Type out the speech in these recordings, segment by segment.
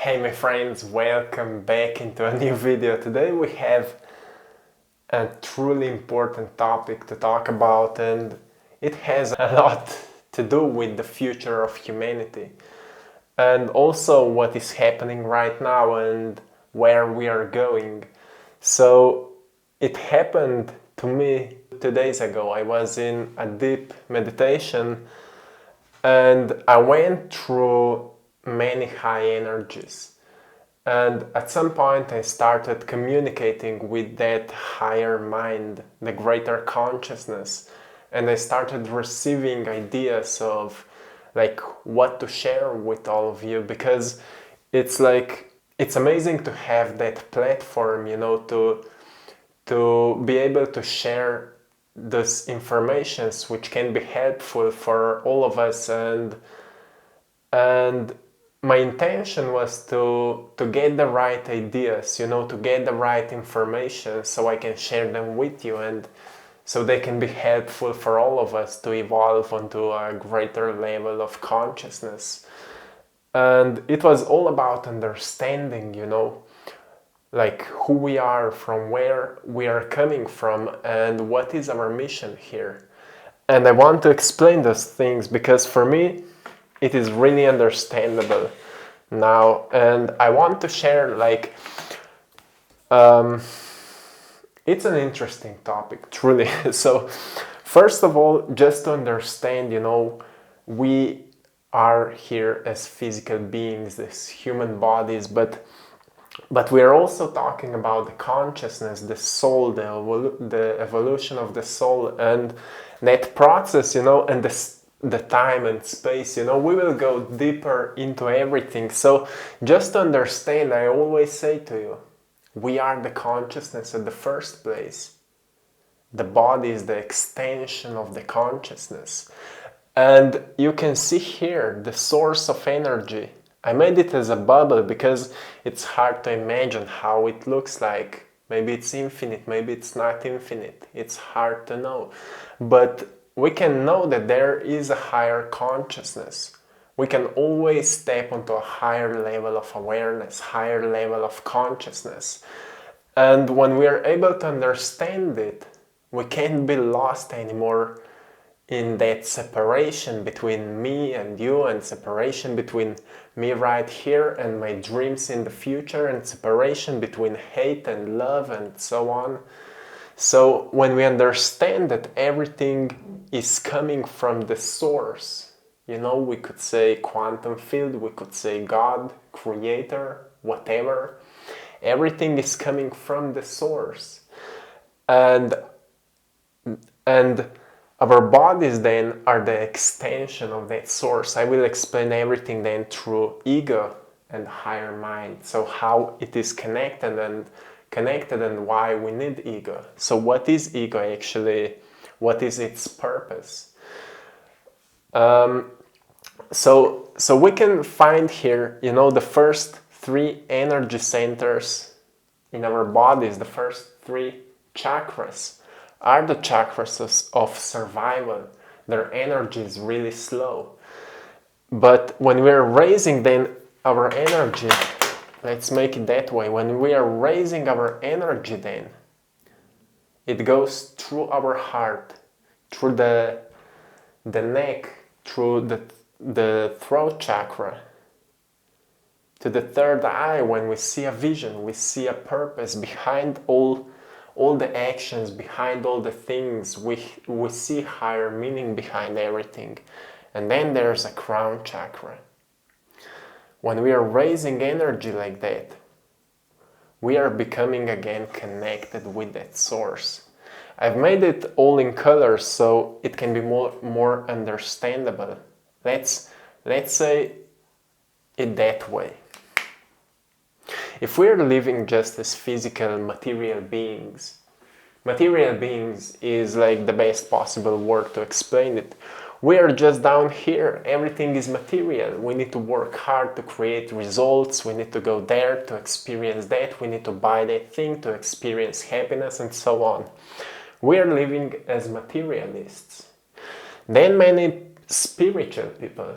Hey my friends, welcome back into a new video. Today we have a truly important topic to talk about, and it has a lot to do with the future of humanity and also what is happening right now and where we are going. So it happened to me 2 days ago. I was in a deep meditation and I went through many high energies, and at some point I started communicating with that higher mind, the greater consciousness, and I started receiving ideas of like what to share with all of you, because it's amazing to have that platform, to be able to share those informations which can be helpful for all of us. And my intention was to get the right ideas, to get the right information so I can share them with you, and so they can be helpful for all of us to evolve onto a greater level of consciousness. And it was all about understanding, like who we are, from where we are coming from, and what is our mission here. And I want to explain those things because for me it is really understandable now, and I want to share it's an interesting topic, truly. So first of all, just to understand, we are here as physical beings, as human bodies, but we are also talking about the consciousness, the soul, the evolution of the soul, and that process, and the time and space. We will go deeper into everything. So just to understand, I always say to you, we are the consciousness in the first place. The body is the extension of the consciousness. And you can see here the source of energy. I made it as a bubble because it's hard to imagine how it looks like. Maybe it's infinite, maybe it's not infinite. It's hard to know. But we can know that there is a higher consciousness. We can always step onto a higher level of awareness, higher level of consciousness. And when we are able to understand it, we can't be lost anymore in that separation between me and you, and separation between me right here and my dreams in the future, and separation between hate and love and so on. So when we understand that everything is coming from the source, we could say quantum field, we could say God, creator, whatever, everything is coming from the source. And our bodies then are the extension of that source. I will explain everything then through ego and higher mind. So how it is connected and why we need ego. So what is ego actually? What is its purpose? So we can find here, the first three energy centers in our bodies, the first three chakras, are the chakras of survival. Their energy is really slow. But when we're raising then our energy, let's make it that way, when we are raising our energy then, it goes through our heart, through the neck, through the throat chakra, to the third eye. When we see a vision, we see a purpose behind all the actions, behind all the things, we see higher meaning behind everything. And then there's a crown chakra. When we are raising energy like that, we are becoming again connected with that source. I've made it all in colors so it can be more understandable. Let's say it that way. If we're living just as physical material beings is like the best possible word to explain it. We are just down here, everything is material. We need to work hard to create results, we need to go there to experience that, we need to buy that thing to experience happiness, and so on. We are living as materialists. Then many spiritual people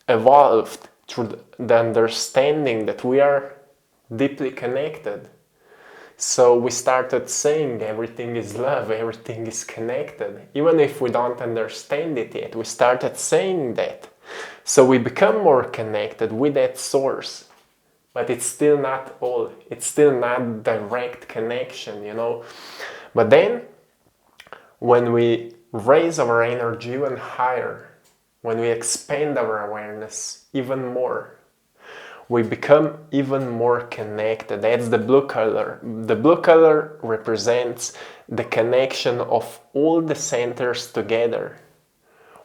evolved through the understanding that we are deeply connected. So we started saying everything is love, everything is connected. Even if we don't understand it yet, we started saying that. So we become more connected with that source. But it's still not all. It's still not direct connection, you know. But then, when we raise our energy even higher, when we expand our awareness even more, we become even more connected. That's the blue color. The blue color represents the connection of all the centers together.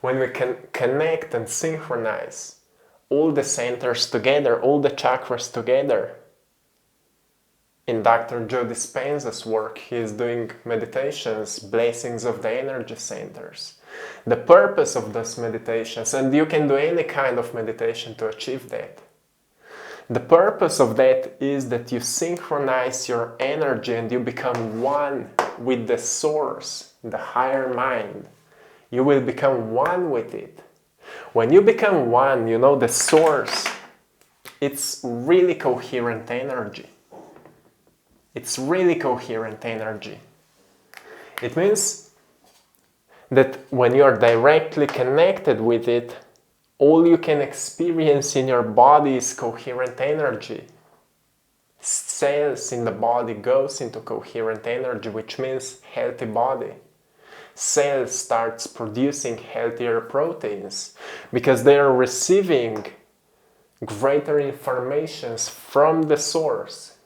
When we can connect and synchronize all the centers together, all the chakras together. In Dr. Joe Dispenza's work, he is doing meditations, blessings of the energy centers. The purpose of those meditations, and you can do any kind of meditation to achieve that. The purpose of that is that you synchronize your energy and you become one with the source, the higher mind. You will become one with it. When you become one, you know, the source, it's really coherent energy. It's really coherent energy. It means that when you are directly connected with it, all you can experience in your body is coherent energy. Cells in the body goes into coherent energy, which means healthy body. Cells starts producing healthier proteins because they are receiving greater informations from the source.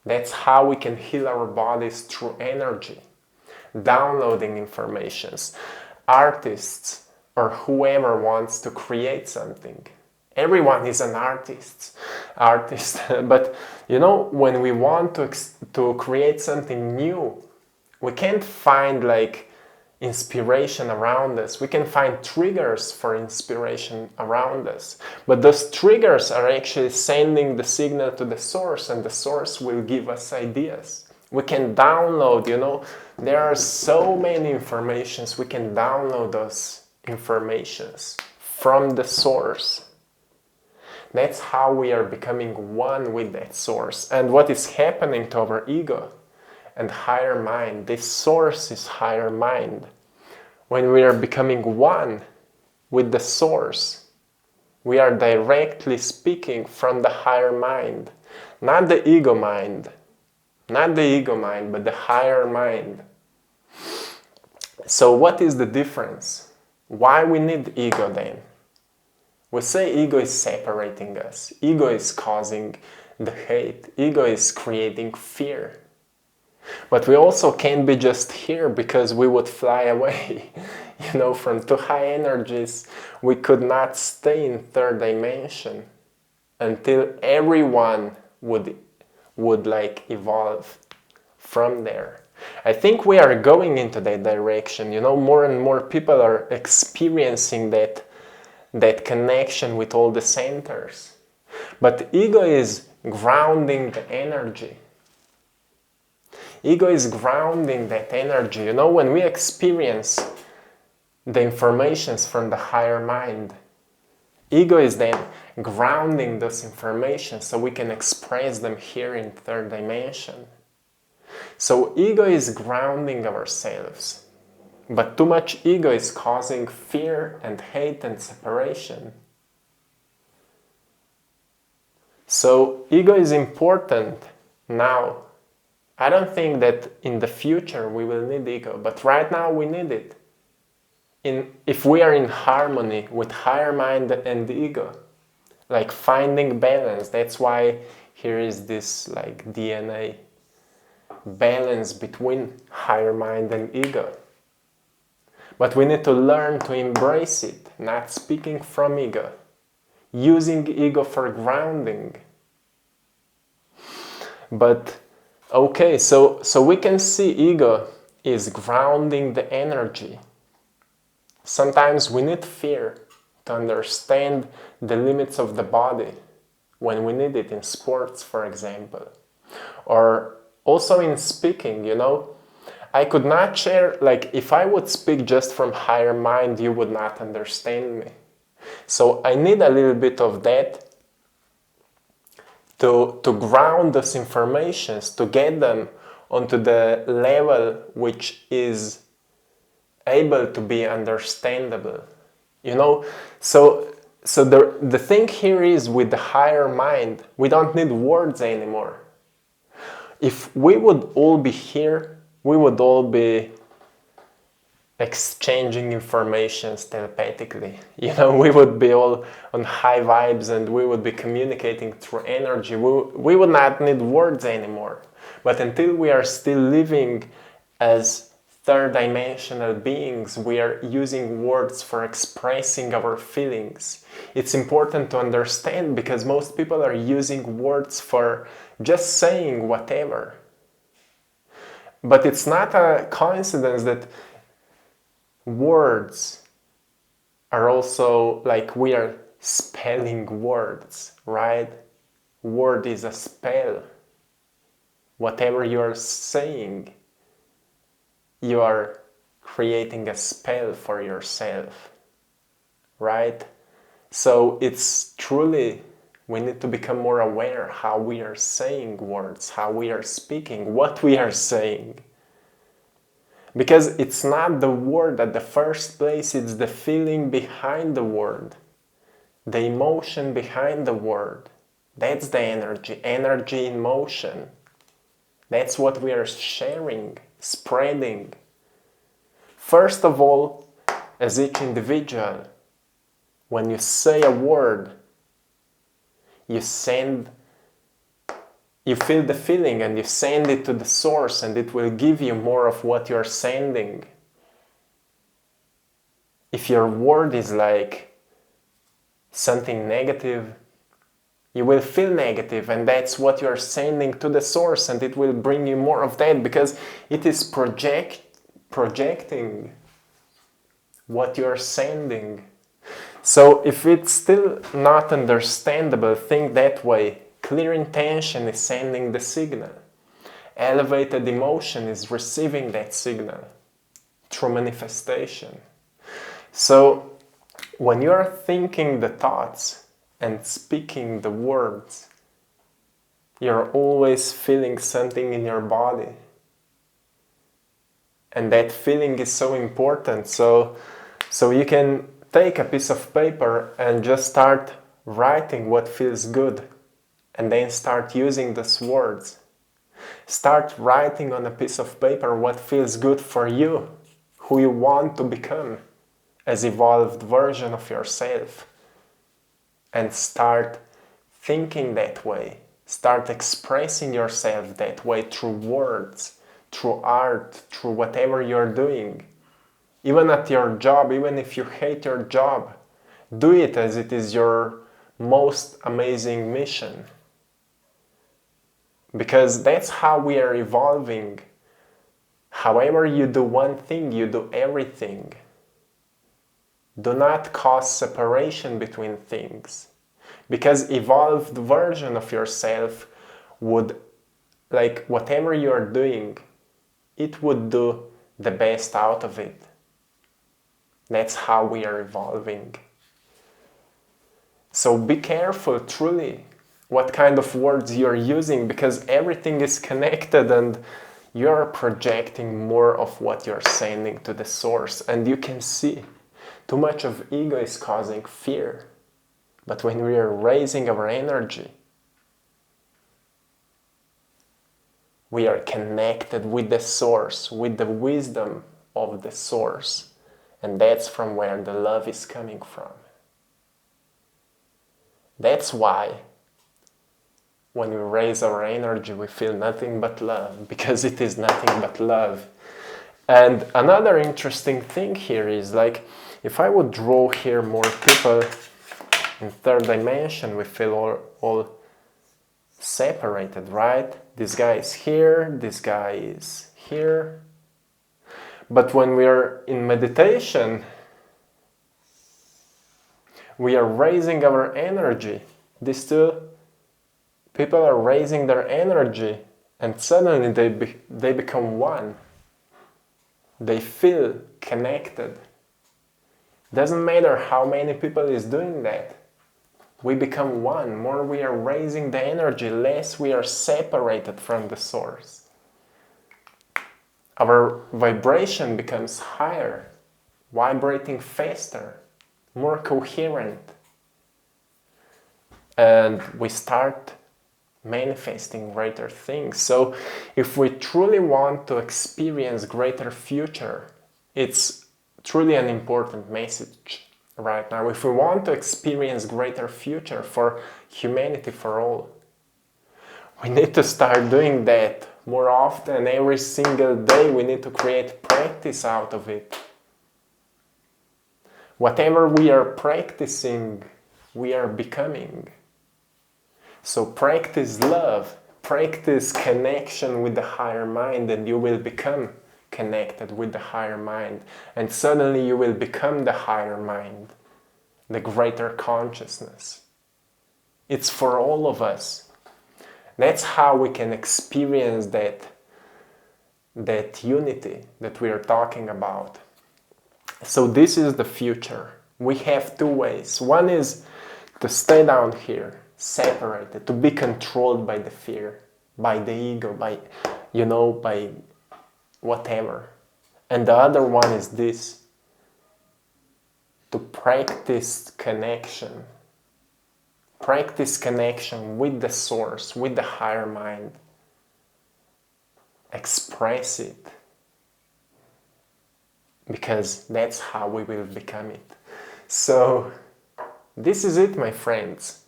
That's how we can heal our bodies through energy, downloading informations. Artists or whoever wants to create something. Everyone is an artist. But you know, when we want to create something new, we can't find like inspiration around us. We can find triggers for inspiration around us. But those triggers are actually sending the signal to the source, and the source will give us ideas. We can download, you know, there are so many informations. We can download those informations from the source. That's how we are becoming one with that source. And what is happening to our ego and higher mind, this source is higher mind. When we are becoming one with the source, we are directly speaking from the higher mind, not the ego mind, but the higher mind. So what is the difference? Why we need ego then? We say ego is separating us. Ego is causing the hate. Ego is creating fear. But we also can't be just here because we would fly away. You know, from too high energies, we could not stay in third dimension until everyone would like evolve from there. I think we are going into that direction. You know, more and more people are experiencing that connection with all the centers. But ego is grounding the energy. Ego is grounding that energy. You know, when we experience the informations from the higher mind, ego is then grounding those informations so we can express them here in third dimension. So ego is grounding ourselves, but too much ego is causing fear and hate and separation. So ego is important now. I don't think that in the future we will need ego, but right now we need it. If we are in harmony with higher mind and ego, like finding balance, that's why here is this like DNA balance between higher mind and ego. But we need to learn to embrace it, not speaking from ego, using ego for grounding. But okay, so we can see ego is grounding the energy. Sometimes we need fear to understand the limits of the body when we need it in sports, for example. Or also in speaking, you know, I could not share, like if I would speak just from higher mind, you would not understand me. So I need a little bit of that to ground those informations, to get them onto the level which is able to be understandable. You know, so the thing here is, with the higher mind, we don't need words anymore. If we would all be here, we would all be exchanging information telepathically. You know, we would be all on high vibes and we would be communicating through energy. We would not need words anymore. But until we are still living as third dimensional beings, we are using words for expressing our feelings. It's important to understand, because most people are using words for just saying whatever. But it's not a coincidence that words are also, like, we are spelling words, right? Word is a spell. Whatever you are saying, you are creating a spell for yourself, right? So it's truly, we need to become more aware how we are saying words, how we are speaking, what we are saying. Because it's not the word at the first place, it's the feeling behind the word, the emotion behind the word. That's the energy in motion. That's what we are sharing, spreading. First of all, as each individual, when you say a word, you feel the feeling and you send it to the source, and it will give you more of what you're sending. If your word is like something negative, you will feel negative, and that's what you're sending to the source, and it will bring you more of that, because it is projecting what you're sending. So if it's still not understandable, think that way. Clear intention is sending the signal. Elevated emotion is receiving that signal through manifestation. So when you're thinking the thoughts and speaking the words, you're always feeling something in your body. And that feeling is so important. So you can take a piece of paper and just start writing what feels good, and then start using those words. Start writing on a piece of paper what feels good for you, who you want to become as evolved version of yourself. And start thinking that way. Start expressing yourself that way through words, through art, through whatever you're doing. Even at your job, even if you hate your job, do it as it is your most amazing mission. Because that's how we are evolving. However you do one thing, you do everything. Do not cause separation between things. Because evolved version of yourself would, like, whatever you are doing, it would do the best out of it. That's how we are evolving. So be careful, truly, what kind of words you're using, because everything is connected, and you're projecting more of what you're sending to the source. And you can see, too much of ego is causing fear. But when we are raising our energy, we are connected with the source, with the wisdom of the source. And that's from where the love is coming from. That's why when we raise our energy, we feel nothing but love, because it is nothing but love. And another interesting thing here is, like, if I would draw here more people in third dimension, we feel all separated, right? This guy is here, this guy is here. But when we are in meditation, we are raising our energy. These two people are raising their energy, and suddenly they become one. They feel connected. Doesn't matter how many people is doing that. We become one. More we are raising the energy, less we are separated from the source. Our vibration becomes higher, vibrating faster, more coherent. And we start manifesting greater things. So if we truly want to experience greater future, it's truly an important message right now. If we want to experience greater future for humanity, for all, we need to start doing that more often. Every single day we need to create practice out of it. Whatever we are practicing, we are becoming. So practice love, practice connection with the higher mind, and you will become connected with the higher mind. And suddenly you will become the higher mind, the greater consciousness. It's for all of us. That's how we can experience that unity that we are talking about. So this is the future. We have two ways. One is to stay down here, separated, to be controlled by the fear, by the ego, by whatever. And the other one is this, to practice connection. Practice connection with the source, with the higher mind. Express it. Because that's how we will become it. So, this is it, my friends.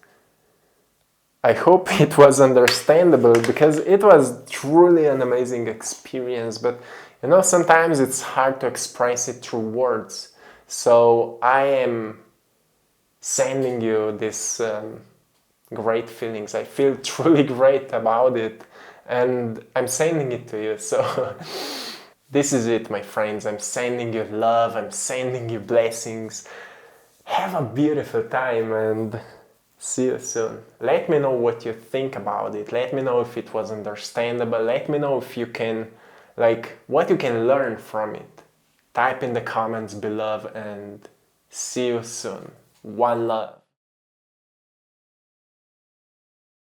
I hope it was understandable, because it was truly an amazing experience, but sometimes it's hard to express it through words. So I am sending you these great feelings. I feel truly great about it, and I'm sending it to you. So this is it, my friends. I'm sending you love, I'm sending you blessings. Have a beautiful time, and see you soon. Let me know what you think about it. Let me know if it was understandable. Let me know if you can, what you can learn from it. Type in the comments below, and see you soon. One love.